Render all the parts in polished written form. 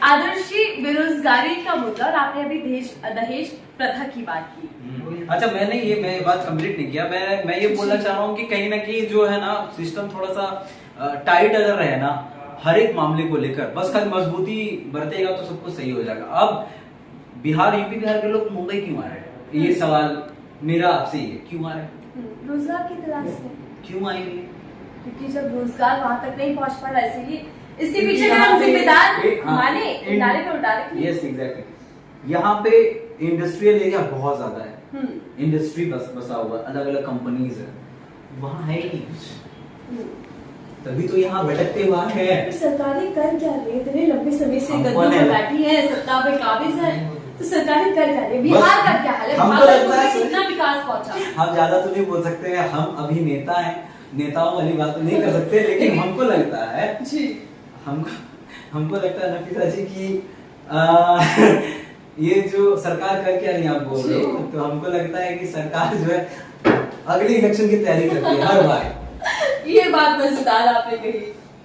आदर्शी बेरोजगारी का मुद्दा और आपने अभी दहेज प्रथा की बात की। अच्छा, मैं बात कंप्लीट नहीं किया। मैं ये बोलना चाह रहा हूँ कि कहीं ना कहीं जो है ना सिस्टम थोड़ा सा टाइट अगर रहे ना हर एक मामले को लेकर, बस खाली मजबूती बरतेगा तो सब कुछ सही हो जाएगा। अब यूपी बिहार के लोग मुंबई क्यों आ रहे हैं, ये सवाल मेरा आपसे ही है, क्यों आ रहे हैं? रोजगार की तलाश में। क्यों आएंगे? क्योंकि जब रोजगार वहां तक नहीं पहुंच पा रहा, इसीलिए इसके पीछे का हम जिम्मेदार माने डाले पे डाले। Yes exactly. यहाँ पे इंडस्ट्रियल एरिया बहुत ज्यादा है, इंडस्ट्री बसा हुआ, अलग अलग कंपनीज है, वहाँ है ही नहीं, तभी तो यहाँ भटकते हुआ है। सरकारें कर क्या रही है? इतने लंबे समय से गद्दों पर बैठी है, सत्ता पे काबिज है, तो सरकारें कर क्या रही है? बिहार का क्या हाल है? हमको लगता है कितना विकास पहुंचा। हम ज्यादा तो नहीं बोल सकते हैं, हम अभी नेता हैं, नेताओं वाली बात तो नहीं कर सकते, लेकिन हमको लगता है जी, हमको लगता है नफीसा जी की ये जो सरकार कर क्या नहीं आप बोल रहे हो, तो हमको लगता है कि सरकार जो है अगले इलेक्शन की तैयारी करती है हर बार। ये बात मजेदार आपने कही।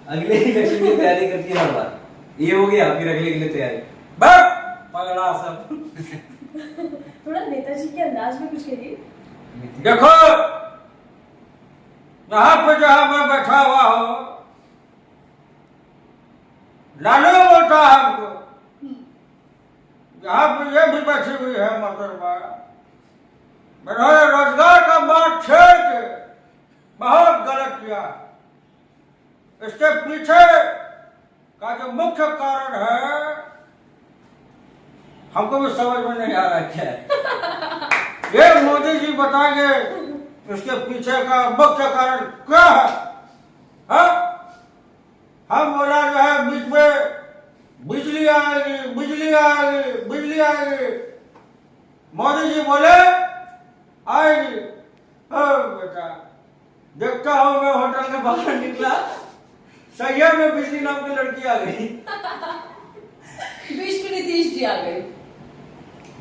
अगले इलेक्शन की तैयारी करती है हर बार। ये हो गया, फिर अगले के लिए तैयारी पगड़ा सब। थोड़ा नेताजी के अंदाज में कुछ कहिए। देखो, यहाँ पे जहाँ मैं बैठा हुआ हूँ, लालू बोलता है हमको, यहाँ पे ये भी बैठी हुई है मोहतरमा, इन्होंने रोजगार का बात छेड़ के बहुत गलत किया। इसके पीछे का जो मुख्य कारण है हमको भी समझ में नहीं आ रहा क्या है। ये मोदी जी बताएंगे इसके पीछे का मुख्य कारण क्या है? हा? हम बोला जो है बीच में बिजली आएगी, बिजली आएगी, बिजली आएगी, मोदी जी बोले आएगी। बेटा देखता हूँ मैं होटल के बाहर निकला, सैया में बिजली नाम की लड़की आ गई। बीच में नीतीश जी आ गए।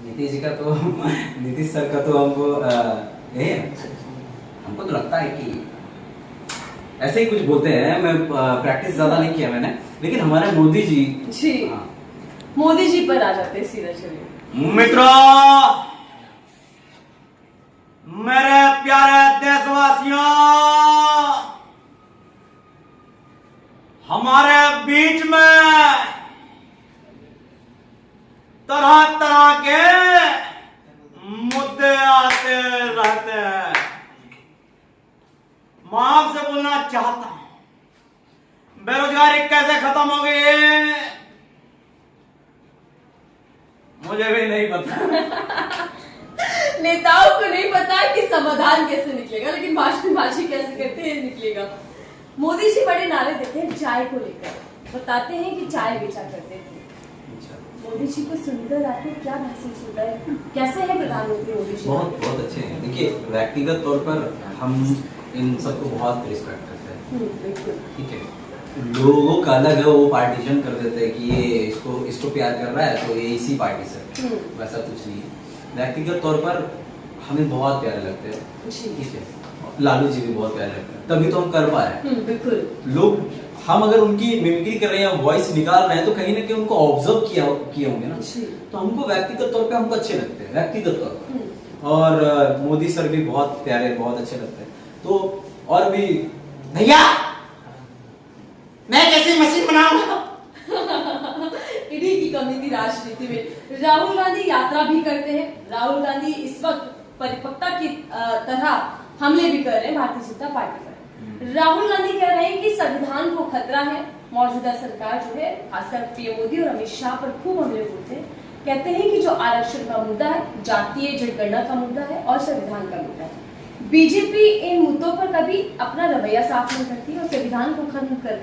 नीतीश जी का तो नीतीश सर का तो हमको तो लगता है कि ऐसे ही कुछ बोलते हैं। मैं प्रैक्टिस ज्यादा नहीं किया मैंने, लेकिन हमारे मोदी जी मोदी जी पर आ जाते सीधा। चलिए मित्रों, मेरे प्यारे देशवासियों, हमारे बीच में तरह तरह के मुद्दे आते रहते हैं। मैं आपसे बोलना चाहता हूं, बेरोजगारी कैसे खत्म होगी मुझे भी नहीं पता। नेताओं को नहीं पता कि समाधान कैसे निकलेगा, लेकिन भाषणबाजी कैसे करते हैं निकलेगा। मोदी जी बड़े नारे देते हैं चाय को लेकर, बताते हैं कि चाय बेचा करते थे। मोदी जी को सुनकर आपको क्या महसूस होता है? कैसे है प्रधानमंत्री मोदी जी? बहुत अच्छे हैं। देखिए, व्यक्तिगत तौर पर हम इन सबको बहुत रिस्पेक्ट करते हैं, ठीक है। लोगों का अलग है, वो पार्टीशन कर देते हैं कि ये इसको प्यार कर रहा है तो ये इसी पार्टी से, वैसा कुछ नहीं है। व्यक्तिगत तौर पर हमें बहुत प्यारे लगते हैं, ठीक है। लालू जी भी बहुत प्यारे लगते हैं, तभी तो हम कर पा रहे हैं। बिल्कुल। लोग हम अगर उनकी मिमिक्री कर रहे हैं, वॉइस निकाल रहे हैं, तो कहीं ना कहीं उनको ऑब्जर्व किए होंगे ना, तो हमको व्यक्तिगत तौर पे हमको अच्छे लगते हैं, व्यक्तिगत तौर पर। और मोदी सर भी बहुत प्यारे, बहुत अच्छे लगते हैं। तो और भी भैया मैं कैसी मशीन बनाऊंगा? इन्हीं की कमी थी राजनीति में। राहुल गांधी यात्रा भी करते हैं। राहुल गांधी इस वक्त परिपक्वता की तरह हमले भी कर रहे हैं भारतीय जनता पार्टी पर। राहुल गांधी कह रहे हैं कि संविधान को खतरा है। मौजूदा सरकार जो है, खासकर पीएम मोदी और अमित शाह पर खूब हमले होते हैं। कहते हैं कि जो आरक्षण का मुद्दा है, जातीय जनगणना का मुद्दा है और संविधान का मुद्दा है, बीजेपी इन मुद्दों पर कभी अपना रवैया साफ नहीं करती और संविधान को खत्म कर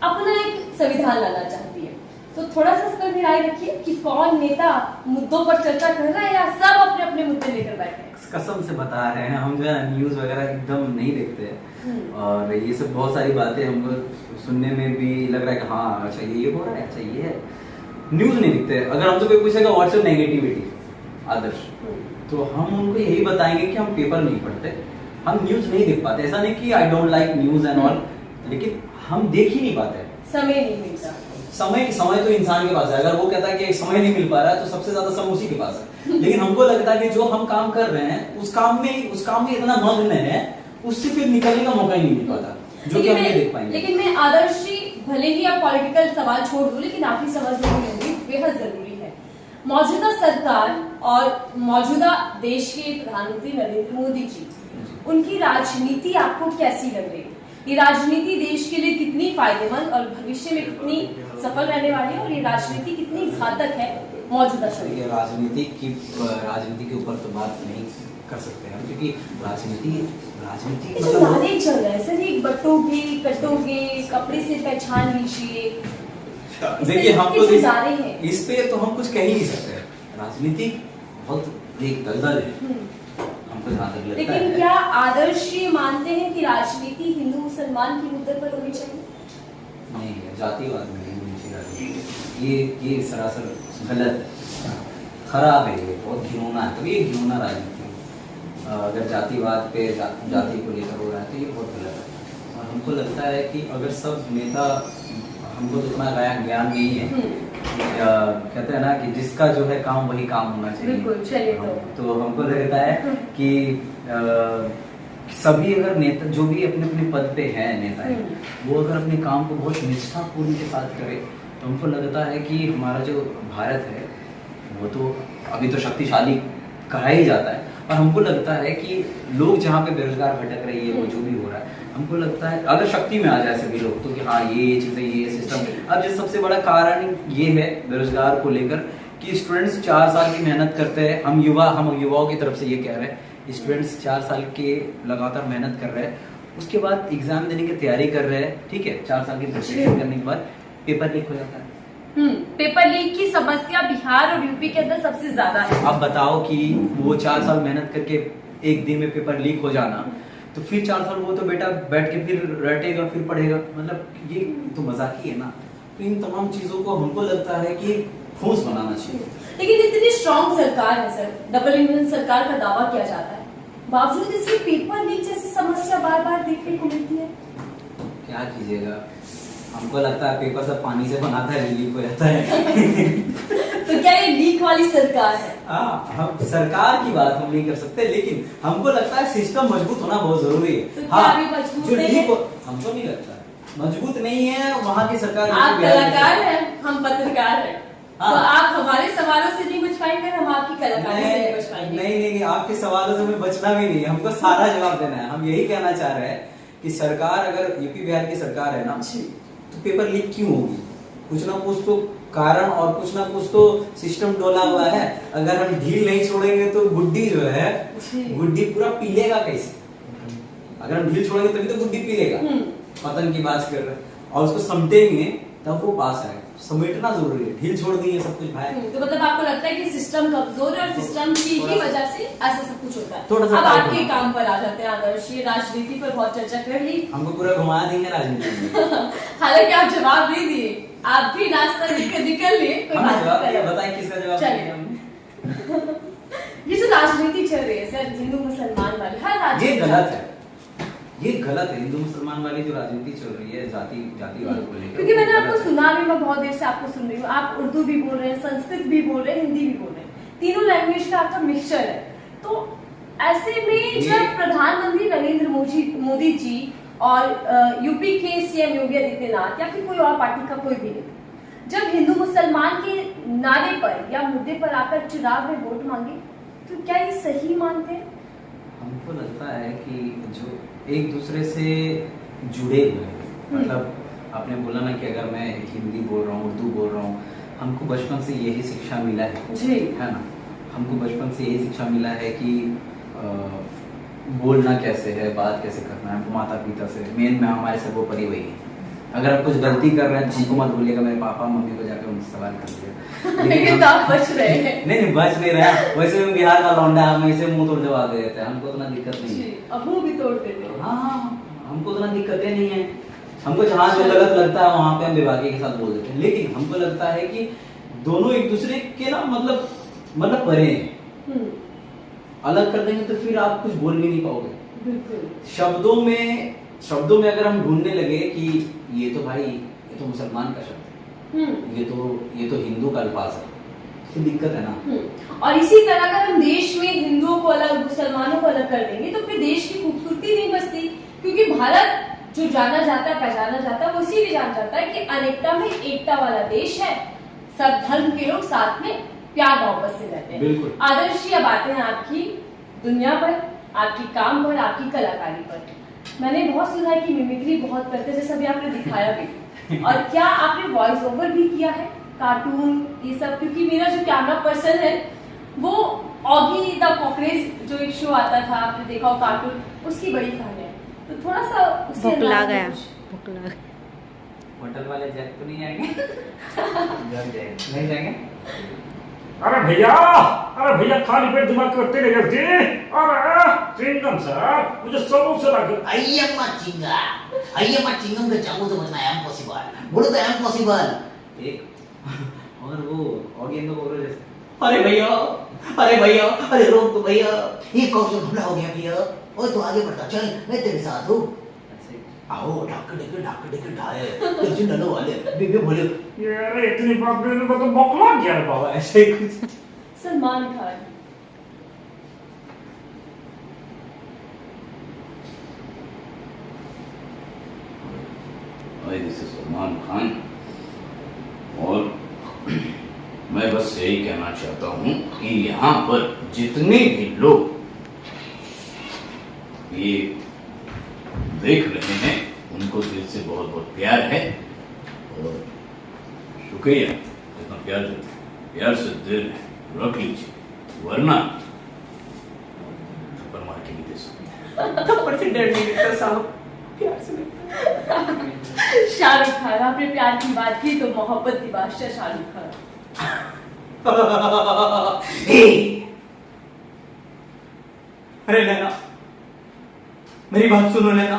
अपना एक संविधान लाना चाहती है। तो थोड़ा सा इस पर भी राय रखिए कि कौन नेता मुद्दों पर चर्चा कर रहा है या सब अपने अपने मुद्दे लेकर बैठे हैं। कसम से बता रहे हैं, हम जो है न्यूज वगैरह एकदम नहीं देखते हैं, और ये सब बहुत सारी बातें हमको सुनने में भी लग रहा है कि हाँ अच्छा ये हो रहा है, अच्छा ये है। न्यूज नहीं दिखते। अगर हमसे कोई पूछेगा व्हाट्स योर नेगेटिविटी आदर्श, तो हम उनको यही बताएंगे कि हम पेपर नहीं पढ़ते, हम न्यूज नहीं देख पाते। ऐसा नहीं कि I don't like news and all, लेकिन हम देख ही नहीं पाते, समय नहीं मिलता। समय तो इंसान के पास है। अगर वो कहता है कि समय नहीं मिल पा रहा है तो सबसे ज्यादा समय उसी के पास है। लेकिन हमको लगता है कि जो हम काम कर रहे हैं उस काम में इतना मग्न है, उससे फिर निकलने का मौका ही नहीं मिल पाता, जो कि हम नहीं देख पाएंगे। लेकिन मैं आदर्शी, भले ही आप पॉलिटिकल सवाल छोड़ दो, लेकिन आपकी समझ होगी बेहद जरूरी है। मौजूदा सरकार और मौजूदा देश के प्रधानमंत्री नरेंद्र मोदी जी, उनकी राजनीति आपको कैसी लग रही है? ये राजनीति देश के लिए कितनी फायदेमंद और भविष्य में कितनी सफल रहने वाली है, और ये राजनीति कितनी घातक है मौजूदा समय? राजनीति के ऊपर तो बात नहीं कर सकते हम, क्योंकि राजनीति नारे चल रहे हैं सर, ये बटोगे कटोगे, कपड़े से पहचान लीजिए। देखिए हम तो हैं इस पे तो हम कुछ कह ही नहीं सकते। राजनीति बहुत एक दलदल है, हमको जहाँ तक लगता है। लेकिन क्या आदर्श ये मानते हैं कि राजनीति हिंदू मुसलमान के मुद्दे पर होनी चाहिए? नहीं है, जातिवाद में नहीं होनी चाहिए राजनीति। ये सरासर गलत है, खराब है, ये बहुत घिनौना है। तो ये घिनौना राजनीति, अगर जातिवाद पे जाति को लेकर हो रहा है तो ये बहुत गलत है। और हमको लगता है कि अगर सब नेता, हमको तो इतना ज्ञान नहीं है, कहते हैं ना कि जिसका जो है काम वही काम होना चाहिए। बिल्कुल, चलिए तो हमको लगता है कि सभी अगर नेता जो भी अपने अपने पद पे हैं नेता है, वो अगर अपने काम को बहुत निष्ठापूर्ण के साथ करे तो हमको लगता है कि हमारा जो भारत है वो तो अभी तो शक्तिशाली कहा ही जाता है। और हमको लगता है कि लोग जहाँ पे बेरोजगार भटक रही है, वो जो भी हो रहा है, हमको लगता है अगर शक्ति में आ जाए सभी लोग तो कि हाँ ये चीजें, ये सिस्टम। अब जो सबसे बड़ा कारण ये है बेरोजगार को लेकर कि स्टूडेंट्स 4 साल की मेहनत करते हैं। हम युवाओं की तरफ से ये कह रहे हैं, स्टूडेंट्स 4 साल के लगातार मेहनत कर रहे हैं, उसके बाद एग्जाम देने की तैयारी कर रहे हैं, ठीक है, 4 साल की प्रिपरेशन करने के बाद पेपर लीक हो जाता है। पेपर लीक की समस्या बिहार और यूपी के अंदर सबसे ज्यादा है। अब बताओ कि वो 4 साल मेहनत करके एक दिन में पेपर लीक हो जाना, तो फिर 4 साल वो तो बेटा बैठ के फिर रटेगा, फिर पढ़ेगा, मतलब ये तो मजाक ही है ना। तो इन तमाम चीजों को हमको लगता है कि ठोस बनाना चाहिए। लेकिन इतनी स्ट्रॉन्ग सरकार है सर, डबल इंजन सरकार का दावा किया जाता है, बावजूद इसके पेपर लीक जैसी समस्या बार बार देखने को मिलती है। क्या कीजिएगा, हमको लगता है पेपर सब पानी से बनाता है, लीक हो जाता है। तो क्या ये लीक वाली सरकार है? हम सरकार की बात हम नहीं कर सकते, लेकिन हमको लगता है सिस्टम मजबूत होना बहुत जरूरी है। तो क्या अभी मजबूत नहीं है? हमको नहीं लगता मजबूत नहीं है वहाँ की सरकार। आप कलाकार हैं, हम पत्रकार हैं, हाँ। तो आप हमारे सवालों से नहीं बच पाएंगे, हम आपकी कलाकारी से नहीं बच पाएंगे। नहीं, आपके सवालों से हमें बचना भी नहीं है, हमको सारा जवाब देना है। हम यही कहना चाह रहे हैं कि सरकार, अगर यूपी बिहार की सरकार है ना, तो पेपर लीक क्यों होगी? कुछ ना कुछ तो कारण और कुछ ना कुछ तो सिस्टम डोला हुआ है। अगर हम ढील नहीं छोड़ेंगे तो गुड्डी जो है, गुड्डी पूरा पीलेगा कैसे? अगर हम ढील छोड़ेंगे तभी तो गुड्डी पीलेगा। पतन की बात कर रहे हैं, और उसको समेटेंगे तब वो पास आएगा। समेटना जरूरी है, ढील छोड़ दिए सब कुछ भाई। तो मतलब आपको लगता है कि सिस्टम कमजोर है और सिस्टम की ही वजह से ऐसा सब कुछ होता है। थोड़ा सा अब आपके काम पर आ जाते हैं आदर्श, ये राजनीति पर बहुत चर्चा कर ली, हमको पूरा घुमा देंगे राजनीति में। हालांकि आप जवाब नहीं दिए, आप भी नाश्ता लेकर निकल लिए, कोई बात नहीं। बताइए किसका जवाब चलिए, ये जो राजनीति चल रही है सर, हिंदू मुसलमान वाली, हर ये राजनीति गलत है, ये गलत है। हिंदू मुसलमान वाली जो राजनीति चल रही है जातिवाद को लेकर, क्योंकि मैंने आपको सुना भी, मैं बहुत देर से आपको सुन रही हूँ, आप उर्दू भी बोल रहे हैं, संस्कृत भी बोल रहे हैं, हिंदी भी बोल रहे हैं, तीनों लैंग्वेज का आपका मिक्सचर है। तो ऐसे में जब प्रधानमंत्री नरेंद्र मोदी जी और यूपी के सीएम योगी आदित्यनाथ या फिर कोई और पार्टी का कोई भी नेता जब हिंदू मुसलमान के नारे पर या मुद्दे पर आकर चुनाव में वोट मांगे, तो क्या ये सही मानते हैं? हमको लगता है कि जो एक दूसरे से जुड़े हुए हैं, मतलब आपने बोला ना कि अगर मैं हिंदी बोल रहा हूँ, उर्दू बोल रहा हूँ, हमको बचपन से यही शिक्षा मिला है जी, है ना। हमको बचपन से यही शिक्षा मिला है कि बोलना कैसे है, बात कैसे करना है, हमको माता पिता से मेन में हमारे सर्वोपरि वही है। अगर आप कुछ गलती कर रहे हैं तो हमको मत बोलिएगा, मेरे पापा मम्मी को जाकर उनसे सवाल कर दिया। लेकिन तो आप बच रहे हैं। नहीं बच नहीं रहा, वैसे भी बिहार का लौंडा हम ऐसे मुंह तोड़ जवाब दे देते हैं, हमको उतना दिक्कत नहीं है। अब मुंह भी तोड़ देते हैं। हाँ, हमको उतना दिक्कतें नहीं है। हमको जहाँ जो गलत लगता है वहाँ पे हम विभागी के साथ बोल देते हैं, लेकिन हमको लगता है कि दोनों एक दूसरे के ना मतलब परे हैं। अलग कर देंगे तो फिर आप कुछ बोल भी नहीं पाओगे। शब्दों में अगर हम ढूंढने लगे कि ये तो भाई ये तो मुसलमान का शब्द है, ये तो हिंदू का अल्फाज है, तो दिक्कत है ना। और इसी तरह अगर हम देश में हिंदुओं को अलग, मुसलमानों को अलग कर देंगे तो फिर देश की खूबसूरती नहीं बचती, क्योंकि भारत जो जाना जाता है, पहचाना जाता है, वो इसीलिए जाना जाता है कि अनेकता में एकता वाला देश है, सब धर्म के लोग साथ में प्यार मोहब्बत से रहते हैं। बिल्कुल। आदर्श ये बातें हैं आपकी दुनिया पर, आपकी काम पर, आपकी कलाकारी पर। मैंने बहुत सुना है कि मिमिक्री बहुत करते हैं, जैसा भी आपने दिखाया भी। और क्या आपने वॉइस ओवर भी किया है, कार्टून ये सब? क्योंकि मेरा जो कैमरा पर्सन है वो ऑगी द कॉकरेज जो एक शो आता था, आपने देखा हो कार्टून, उसकी बड़ी फैन है, तो थोड़ा सा उससे भुकला अंदाज में गया, कुछ- भुकला गया। होटल वाले जग तो नहीं आएंगे? नहीं जाएंगे? अरे भैया खाली पेट दिमाग करते रहे जी। अरे चिंगम सर, मुझे समोसे ला के। अय्यम्मा चिंगम का चाकू तो बचना इम्पॉसिबल, बोलो तो इम्पॉसिबल। एक और वो ऑगी एंड द कॉकरोचेस। अरे भैया, अरे रोक तो भैया, ये कौन सा हमला हो गया भैया? ओए तू आगे बढ़ता चल, मैं तेरे साथ हूँ। आओ ढाक डेके ढाए तुझे नलो वाले बीबी बोले यार इतनी बात मैंने तो बकला गया रे बाबा, ऐसे ही कुछ। सलमान खान। दिस इज सलमान खान, और मैं बस यही कहना चाहता हूँ कि यहाँ पर जितने भी लोग ये देख रहे हैं उनको दिल से बहुत बहुत प्यार है, और शुक्रिया इतना प्यार देते हैं। प्यार से दिल रख लीजिए, वरना थप्पड़ मार के नहीं दे सकते। थप्पड़ से डर नहीं लगता साहब, प्यार से नहीं। शाहरुख खान, आपने प्यार की बात की तो मोहब्बत की बादशाह शाहरुख खान। अरे नैना, मेरी बात सुनो नैना,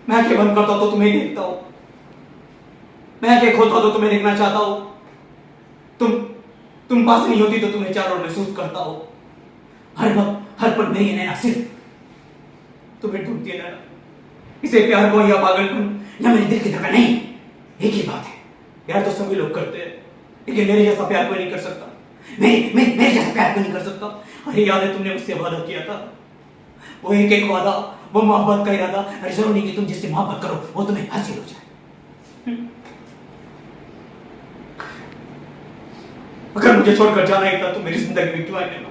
मैं आंखें बंद करता हूं तो तुम्हें देखता हूं, मैं आंखें खोलता हूं तो तुम्हें देखना चाहता हूं, तुम पास नहीं होती तो तुम्हें चारों ओर महसूस करता हूं। हर वक्त हर पल मेरी नैना सिर्फ तुम्हें ढूंढती है नैना। इसे प्यार को या पागलपन या मेरे दिल की धड़कन नहीं, एक ही बात है, प्यार तो सभी लोग करते हैं, लेकिन मेरे जैसा प्यार कोई नहीं कर सकता। मेरे जैसा प्यार कोई नहीं कर सकता। अरे याद है तुमने मुझसे वादा किया था, वो एक वादा, वो मोहब्बत का इरादा। अरे जरूर नहीं कि तुम जिससे मोहब्बत करो वो तुम्हें हासिल हो जाए। अगर मुझे छोड़कर जाना ही था तो मेरी जिंदगी में क्यों आने लो?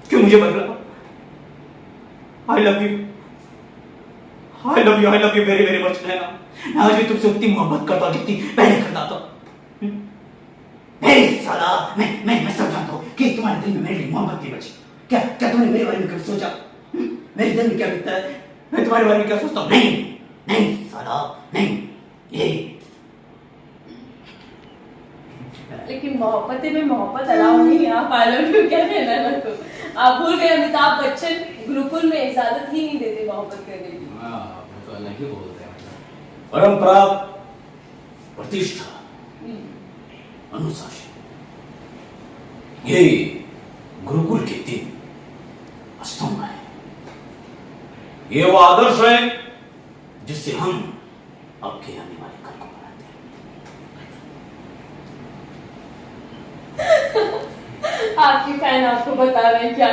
क्यों मुझे बदला? I love you, I love you, I love you very very much Naina. मैं आज भी तुमसे उतनी मोहब्बत करता हूं जितनी पहले करता था। साला मैं सब जानता हूँ कि तुम्हारे दिल में मेरे लिए मोहब्बत नहीं बची। क्या तुमने मेरे बारे में कभी सोचा? मेरे दिल में क्या बीतता है, मैं तुम्हारे बारे में क्या सोचता हूँ? नहीं साला नहीं। ये लेकिन मोहब्बत में मोहब्बत अलाउ नहीं है, आप आई लव यू क्या कहना है तो आप भूल गए, अमिताभ बच्चन गुरुकुल में इजाजत ही नहीं देते मोहब्बत करने की। वो तो अलग ही बोलते हैं मतलब। परंपरा, प्रतिष्ठा, अनुशासन, ये गुरुकुल के 3 स्तंभ है। ये वो आदर्श है जिससे हम आपके आने वाले कल को बनाते हैं। आपकी फैन आपको बता रहे हैं क्या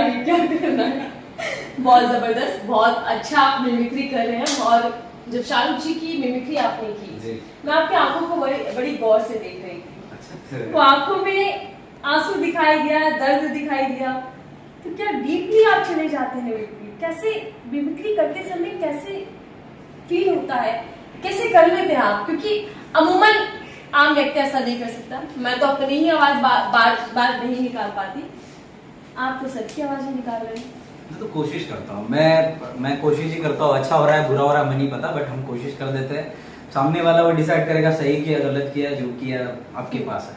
करना है। बहुत जबरदस्त, बहुत अच्छा आप मिमिक्री कर रहे हैं। और जब शाहरुख जी की मिमिक्री आपने की, जी। मैं आपकी आंखों को बड़ी गौर से देख रही थी। अच्छा, वो आंखों में आंसू दिखाई दिया, दर्द दिखाई दिया, तो क्या डीपली आप चले जाते हैं मिमिक्री? कैसे मिमिक्री करते समय कैसे फील होता है, कैसे कर लेते हैं आप? क्योंकि अमूमन आम व्यक्ति ऐसा नहीं कर सकता। मैं तो अपनी ही आवाज बार नहीं निकाल पाती, आप तो सबकी आवाज ही निकाल रहे हैं। मैं तो कोशिश करता हूँ, मैं कोशिश ही करता हूँ। अच्छा हो रहा है बुरा हो रहा है मैं नहीं पता, बट हम कोशिश कर देते हैं। सामने वाला वो डिसाइड करेगा सही किया गलत किया, जो किया आपके पास है।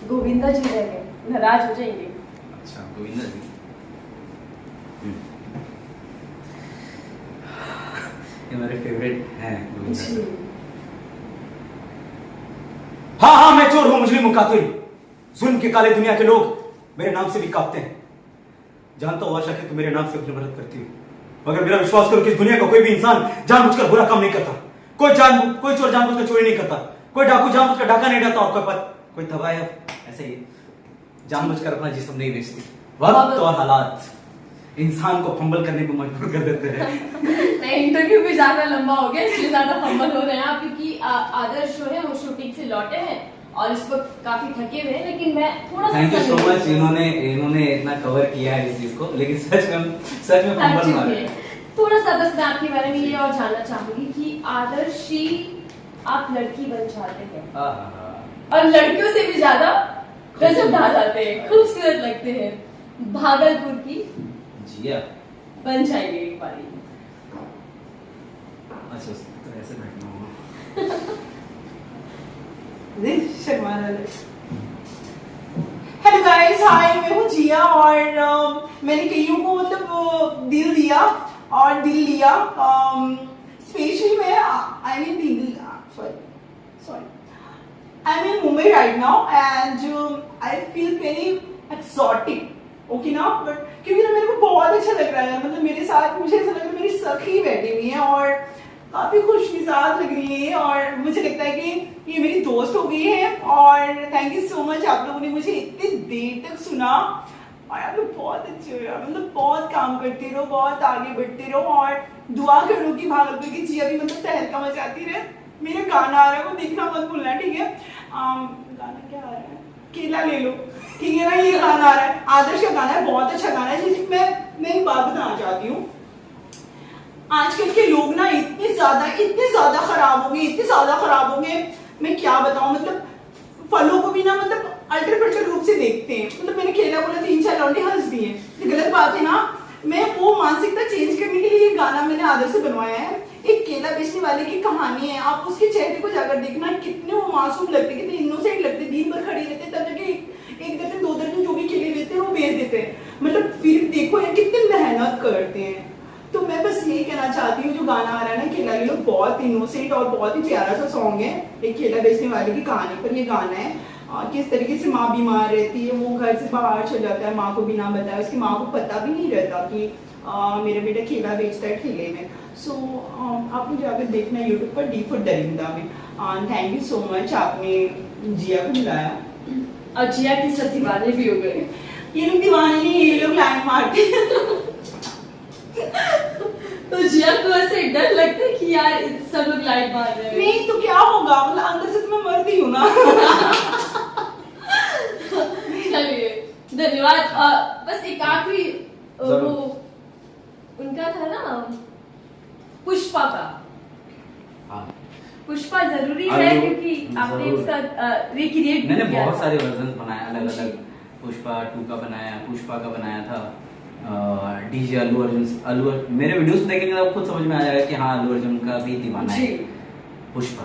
गोविंदा जी रह गए, नाराज हो जाएंगे। अच्छा गोविंदा जी, ये मेरे फेवरेट हैं गोविंदा जी। हाँ मैं चोर हूं, मुस्लिम हूं, कातिल। जुल्म के काले दुनिया के लोग मेरे नाम से भी कांपते हैं। जानता हूं आशा कि तुम मेरे नाम से अपनी मदद करती हो, मगर मेरा विश्वास करो कि इस दुनिया का कोई भी इंसान जानबूझकर बुरा काम नहीं करता। कोई चोर जानबूझ कर चोरी नहीं करता, कोई डाकू जानबूझ कर डाका नहीं डालता, और कोई दवा या ऐसे ही जानबूझ कर अपना जिस्म नहीं बेचती। वक्त और हालात इंसान को फंबल करने को मजबूर कर देते हैं। नहीं, इंटरव्यू भी ज्यादा लंबा हो गया इसलिए ज्यादा फंबल हो रहे हैं आप, क्योंकि आदर्श जो है वो शूटिंग से लौटे हैं और इस वक्त काफी थके हुए हैं, लेकिन मैं थोड़ा सा थैंक यू सो मच, इन्होंने इतना कवर किया है इस चीज को, लेकिन सच में फंबल मारे। थोड़ा सा बस मैं आपके बारे में ये और जानना चाहूंगी कि आदर्शी आप लड़की बन जाते हैं और लड़कियों से भी ज्यादा गजब ढा जाते हैं, खूबसूरत लगते हैं, भागलपुर की जिया। बन जाएंगे एक बारी। अच्छा तो ऐसे बैठना होगा। शर्मा रहा है। हेलो गाइस, हाय, मैं हूँ जिया और मैंने कईयों को मतलब दिल दिया और दिल लिया। स्पेशली मैं आई मीन दिल sorry I am in Mumbai right now and I feel very exotic, okay ना, बट क्योंकि ना मेरे को बहुत अच्छा लग रहा है, मतलब मेरे साथ मुझे ऐसा लग रहा है मेरी सखी बैठी हुई है और काफी खुशमिजाज लग रही है और मुझे लगता है कि ये मेरी दोस्त हो गई है। और थैंक यू सो मच, आप लोगों ने मुझे इतनी देर तक सुना और आप लोग बहुत अच्छे हो यार, मतलब बहुत काम करते रहो, बहुत आगे बढ़ते रहो और दुआ करो कि भागलपुर की जिया भी मतलब तहलका मचाती रहे। मेरा गाना आ रहा है, वो देखना मत भूलना, ठीक है? गाना क्या आ रहा है? केला ले लो, ठीक है ना? ये गाना आ रहा है, आदर्श का गाना है, बहुत अच्छा गाना है। जैसे मैं एक बात बताना चाहती हूँ, आजकल के लोग ना इतने ज्यादा खराब हो गए, इतने ज्यादा खराब हो गए, मैं क्या बताऊं, मतलब फलों को भी ना मतलब अल्टर पल्टर रूप से देखते हैं। मतलब मैंने खेला बोला 3-4 लौंडे हंस दिए, ये गलत बात है ना। मैं वो मानसिकता चेंज करने के लिए ये गाना मैंने आदर्श से बनवाया है। एक केला बेचने वाले की कहानी है, आप उसके चेहरे को जाकर देखना, कितने वो मासूम लगते, कितने इनोसेंट लगते, दिन भर खड़े रहते, तब जाके एक दर्जन 2 दर्जन जो भी केले लेते हैं वो बेच देते हैं। मतलब फिर देखो यार कितनी मेहनत करते हैं। तो मैं बस यही कहना चाहती हूँ, जो गाना आ रहा है ना केला ले लो, बहुत इनोसेंट और बहुत ही प्यारा सा सॉन्ग है। एक केला बेचने वाले की कहानी पर ये गाना है। किस तरीके से माँ बीमार रहती है, वो घर से बाहर चल जाता है, माँ को बिना बताए, उसकी माँ को पता भी नहीं रहता कि मेरा बेटा केला बेचता है ठेले में। सो आप मुझे जाकर देखना यूट्यूब पर, डी फॉर दरिंदा में। थैंक यू सो मच, आपने जिया को बुलाया और जिया की सब दीवाने भी हो गए। ये लोग दीवाने नहीं, ये लोग लाइन मारते तो जिया को ऐसे डर लगता है कि यार सब लोग लाइट मार रहे हैं। नहीं तो क्या होगा, मतलब अंदर से तो मैं मरती हूँ ना। चलिए धन्यवाद। बस एक आखिरी वो उनका था ना पुष्पा का, हाँ। पुष्पा जरूरी है क्योंकि आपने उसका रिक्रिएट मैंने बहुत सारे वर्जन बनाए अलग अलग। पुष्पा 2 का बनाया, पुष्पा का बनाया था, डीजे अल्लू अर्जुन। मेरे वीडियोस देखेंगे तो आपको खुद समझ में आ जाएगा कि हाँ अल्लू अर्जुन का भी दीवाना है पुष्पा।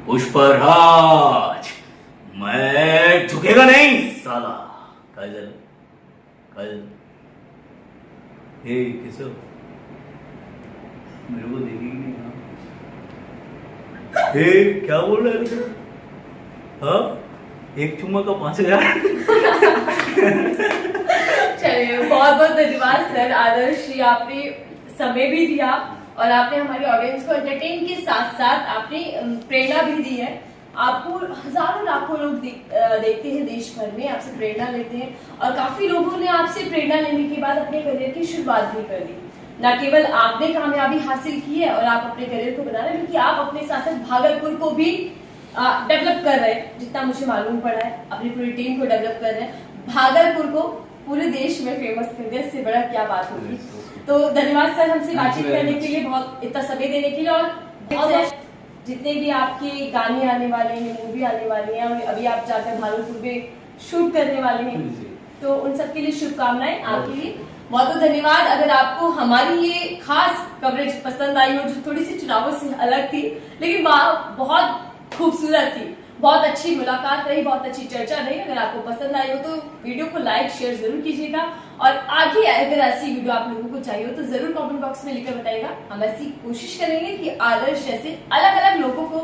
पुष्पा राज, मैं झुकेगा नहीं साला। काजल हे किसो मेरे को देखेगी नहीं। हे क्या बोल रहे थे? हाँ, एक चुम्मा का 5000। चलिए बहुत बहुत धन्यवाद सर आदर्श जी, आपने समय भी दिया और आपने हमारी ऑडियंस को एंटरटेन के साथ साथ आपने प्रेरणा भी दी है। आपको हजारों लाखों लोग देखते हैं देश भर में, आपसे प्रेरणा लेते हैं और काफी लोगों ने आपसे प्रेरणा लेने के बाद अपने करियर की शुरुआत भी कर दी। न केवल आपने कामयाबी हासिल की है और आप अपने करियर को बना रहे हैं, बल्कि आप अपने साथ साथ भागलपुर को भी डेवलप कर रहे हैं। जितना मुझे मालूम पड़ा है, अपनी पूरी टीम को डेवलप कर रहे हैं, भागलपुर को पूरे देश में फेमस कर दिया। इससे बड़ा क्या बात होगी। तो धन्यवाद सर हमसे बातचीत करने के लिए, बहुत इतना समय देने के लिए। और जितने भी आपके गाने आने वाले हैं, मूवी आने वाली है और अभी आप जाकर भागलपुर में शूट करने वाले हैं, तो उन सबके लिए शुभकामनाएं आपके लिए। बहुत बहुत धन्यवाद। अगर आपको हमारी ये खास कवरेज पसंद आई हो, जो थोड़ी सी चुनावों से अलग थी लेकिन बहुत खूबसूरत थी, बहुत अच्छी मुलाकात रही, बहुत अच्छी चर्चा रही, अगर आपको पसंद आई हो तो वीडियो को लाइक शेयर जरूर कीजिएगा। और आगे अगर ऐसी वीडियो आप लोगों को चाहिए हो तो जरूर कमेंट बॉक्स में लिखकर बताइएगा। हम ऐसी कोशिश करेंगे कि आदर्श जैसे अलग अलग लोगों को